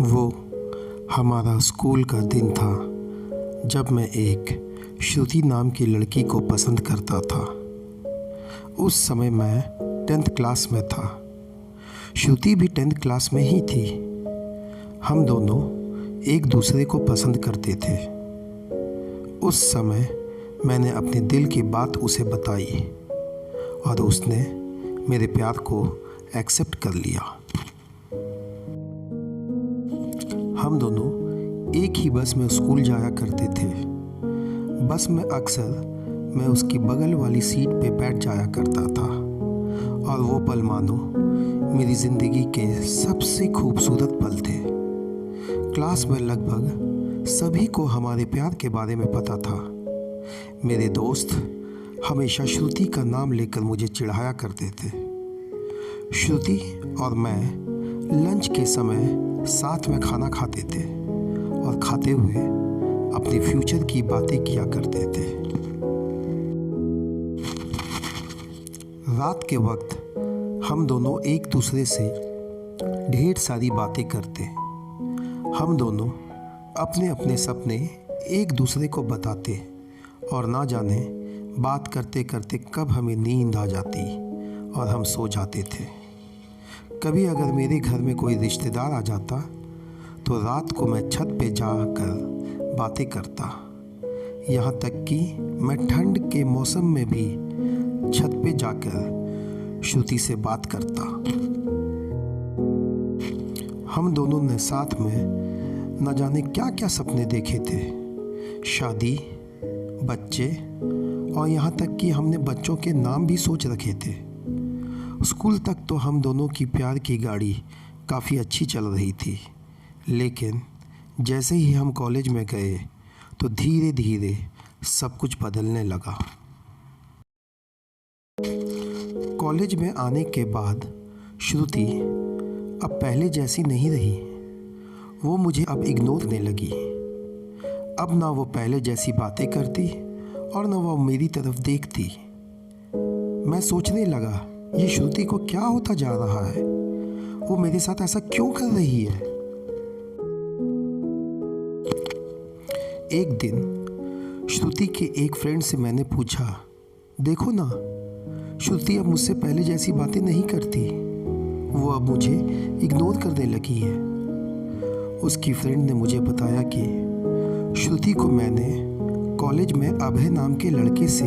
वो हमारा स्कूल का दिन था जब मैं एक श्रुति नाम की लड़की को पसंद करता था। उस समय मैं 10th क्लास में था। श्रुति भी 10th क्लास में ही थी। हम दोनों एक दूसरे को पसंद करते थे। उस समय मैंने अपने दिल की बात उसे बताई और उसने मेरे प्यार को एक्सेप्ट कर लिया। हम दोनों एक ही बस में स्कूल जाया करते थे। बस में अक्सर मैं उसकी बगल वाली सीट पे बैठ जाया करता था और वो पल मानो मेरी ज़िंदगी के सबसे खूबसूरत पल थे। क्लास में लगभग सभी को हमारे प्यार के बारे में पता था। मेरे दोस्त हमेशा श्रुति का नाम लेकर मुझे चिढ़ाया करते थे। श्रुति और मैं लंच के समय साथ में खाना खाते थे और खाते हुए अपने फ्यूचर की बातें किया करते थे। रात के वक्त हम दोनों एक दूसरे से ढेर सारी बातें करते। हम दोनों अपने अपने सपने एक दूसरे को बताते और ना जाने बात करते करते कब हमें नींद आ जाती और हम सो जाते थे। कभी अगर मेरे घर में कोई रिश्तेदार आ जाता तो रात को मैं छत पे जाकर बातें करता। यहाँ तक कि मैं ठंड के मौसम में भी छत पे जाकर श्रुति से बात करता। हम दोनों ने साथ में न जाने क्या क्या सपने देखे थे। शादी, बच्चे और यहाँ तक कि हमने बच्चों के नाम भी सोच रखे थे। स्कूल तक तो हम दोनों की प्यार की गाड़ी काफ़ी अच्छी चल रही थी, लेकिन जैसे ही हम कॉलेज में गए तो धीरे धीरे सब कुछ बदलने लगा। कॉलेज में आने के बाद श्रुति अब पहले जैसी नहीं रही। वो मुझे अब इग्नोर करने लगी। अब ना वो पहले जैसी बातें करती और ना वो मेरी तरफ देखती। मैं सोचने लगा, ये श्रुति को क्या होता जा रहा है? वो मेरे साथ ऐसा क्यों कर रही है? एक दिन श्रुति के एक फ्रेंड से मैंने पूछा, देखो ना, श्रुति अब मुझसे पहले जैसी बातें नहीं करती। वो अब मुझे इग्नोर करने लगी है। उसकी फ्रेंड ने मुझे बताया कि श्रुति को मैंने कॉलेज में अभय नाम के लड़के से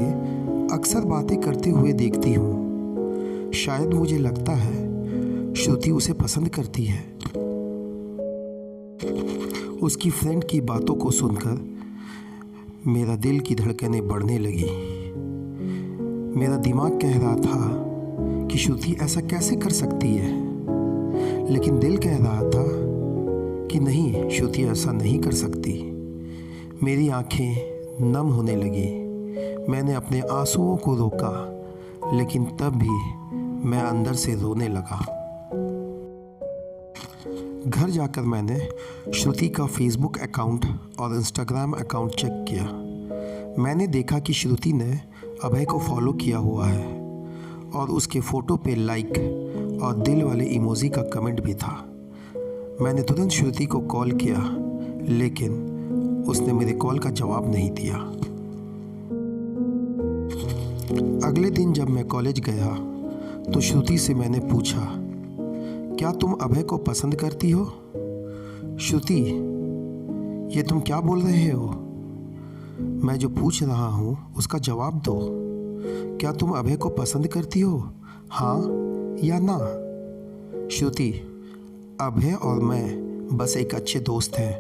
अक्सर बातें करते हुए देखती हूँ। शायद मुझे लगता है श्रुति उसे पसंद करती है। उसकी फ्रेंड की बातों को सुनकर मेरा दिल की धड़कनें बढ़ने लगी। मेरा दिमाग कह रहा था कि श्रुति ऐसा कैसे कर सकती है, लेकिन दिल कह रहा था कि नहीं, श्रुति ऐसा नहीं कर सकती। मेरी आंखें नम होने लगी। मैंने अपने आंसुओं को रोका, लेकिन तब भी मैं अंदर से रोने लगा। घर जाकर मैंने श्रुति का फेसबुक अकाउंट और इंस्टाग्राम अकाउंट चेक किया। मैंने देखा कि श्रुति ने अभय को फॉलो किया हुआ है और उसके फ़ोटो पे लाइक और दिल वाले इमोजी का कमेंट भी था। मैंने तुरंत श्रुति को कॉल किया, लेकिन उसने मेरे कॉल का जवाब नहीं दिया। अगले दिन जब मैं कॉलेज गया तो श्रुति से मैंने पूछा, क्या तुम अभय को पसंद करती हो? श्रुति, ये तुम क्या बोल रहे हो? मैं जो पूछ रहा हूँ उसका जवाब दो। क्या तुम अभय को पसंद करती हो, हाँ या ना? श्रुति, अभय और मैं बस एक अच्छे दोस्त हैं।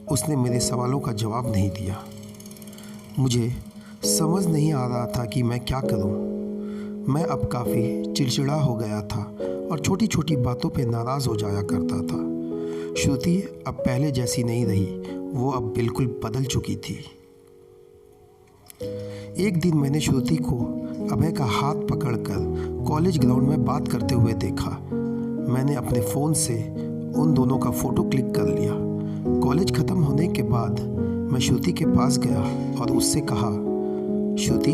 उसने मेरे सवालों का जवाब नहीं दिया। मुझे समझ नहीं आ रहा था कि मैं क्या करूं। मैं अब काफ़ी चिड़चिड़ा हो गया था और छोटी छोटी बातों पे नाराज़ हो जाया करता था। श्रुति अब पहले जैसी नहीं रही, वो अब बिल्कुल बदल चुकी थी। एक दिन मैंने श्रुति को अभय का हाथ पकड़कर कॉलेज ग्राउंड में बात करते हुए देखा। मैंने अपने फ़ोन से उन दोनों का फ़ोटो क्लिक कर लिया। कॉलेज ख़त्म होने के बाद मैं श्रुति के पास गया और उससे कहा, श्रुति,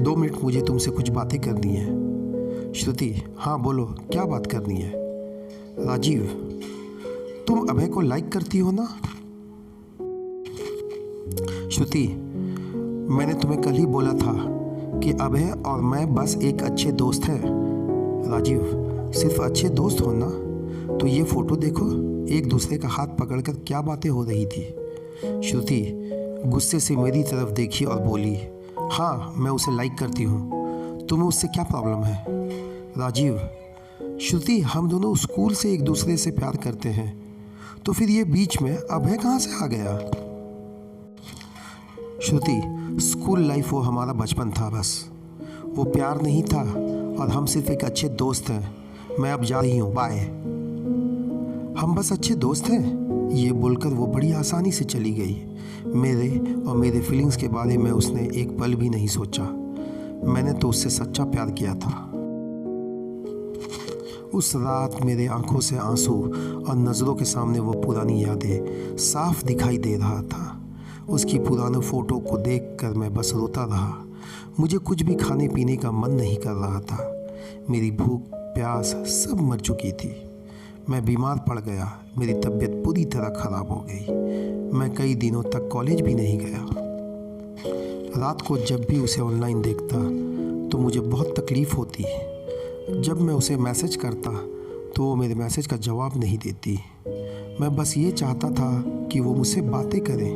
2 मिनट मुझे तुमसे कुछ बातें करनी है। श्रुति, हाँ बोलो, क्या बात करनी है? राजीव, तुम अभय को लाइक करती हो ना? श्रुति, मैंने तुम्हें कल ही बोला था कि अभय और मैं बस एक अच्छे दोस्त हैं। राजीव, सिर्फ अच्छे दोस्त हो ना? तो ये फोटो देखो, एक दूसरे का हाथ पकड़कर क्या बातें हो रही थी। श्रुति गुस्से से मेरी तरफ देखी और बोली, हाँ मैं उसे लाइक करती हूँ, तुम्हें उससे क्या प्रॉब्लम है? राजीव, श्रुति हम दोनों स्कूल से एक दूसरे से प्यार करते हैं, तो फिर ये बीच में अभय कहाँ से आ गया? श्रुति, स्कूल लाइफ वो हमारा बचपन था बस, वो प्यार नहीं था और हम सिर्फ एक अच्छे दोस्त हैं। मैं अब जा रही हूँ, बाय। हम बस अच्छे दोस्त हैं, ये बोलकर वो बड़ी आसानी से चली गई। मेरे और मेरे फीलिंग्स के बारे में उसने एक पल भी नहीं सोचा। मैंने तो उससे सच्चा प्यार किया था। उस रात मेरे आंखों से आंसू और नज़रों के सामने वो पुरानी यादें साफ दिखाई दे रहा था। उसकी पुराने फ़ोटो को देखकर मैं बस रोता रहा। मुझे कुछ भी खाने पीने का मन नहीं कर रहा था। मेरी भूख प्यास सब मर चुकी थी। मैं बीमार पड़ गया, मेरी तबीयत पूरी तरह ख़राब हो गई। मैं कई दिनों तक कॉलेज भी नहीं गया। रात को जब भी उसे ऑनलाइन देखता तो मुझे बहुत तकलीफ़ होती। जब मैं उसे मैसेज करता तो वो मेरे मैसेज का जवाब नहीं देती। मैं बस ये चाहता था कि वो मुझसे बातें करे,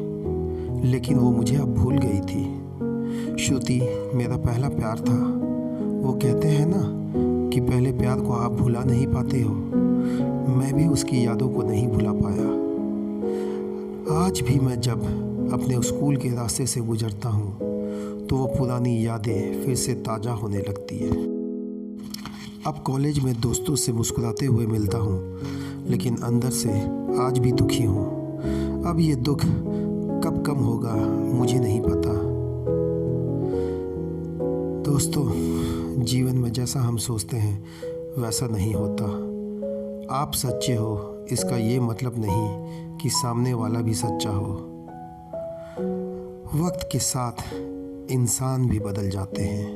लेकिन वो मुझे अब भूल गई थी। श्रुति मेरा पहला प्यार था। वो कहते हैं ना कि पहले प्यार को आप भुला नहीं पाते हो। मैं भी उसकी यादों को नहीं भुला पाया। आज भी मैं जब अपने स्कूल के रास्ते से गुजरता हूँ तो वो पुरानी यादें फिर से ताज़ा होने लगती है। अब कॉलेज में दोस्तों से मुस्कुराते हुए मिलता हूँ, लेकिन अंदर से आज भी दुखी हूँ। अब ये दुख कब कम होगा मुझे नहीं पता। दोस्तों, जीवन में जैसा हम सोचते हैं वैसा नहीं होता। आप सच्चे हो इसका ये मतलब नहीं कि सामने वाला भी सच्चा हो। वक्त के साथ इंसान भी बदल जाते हैं।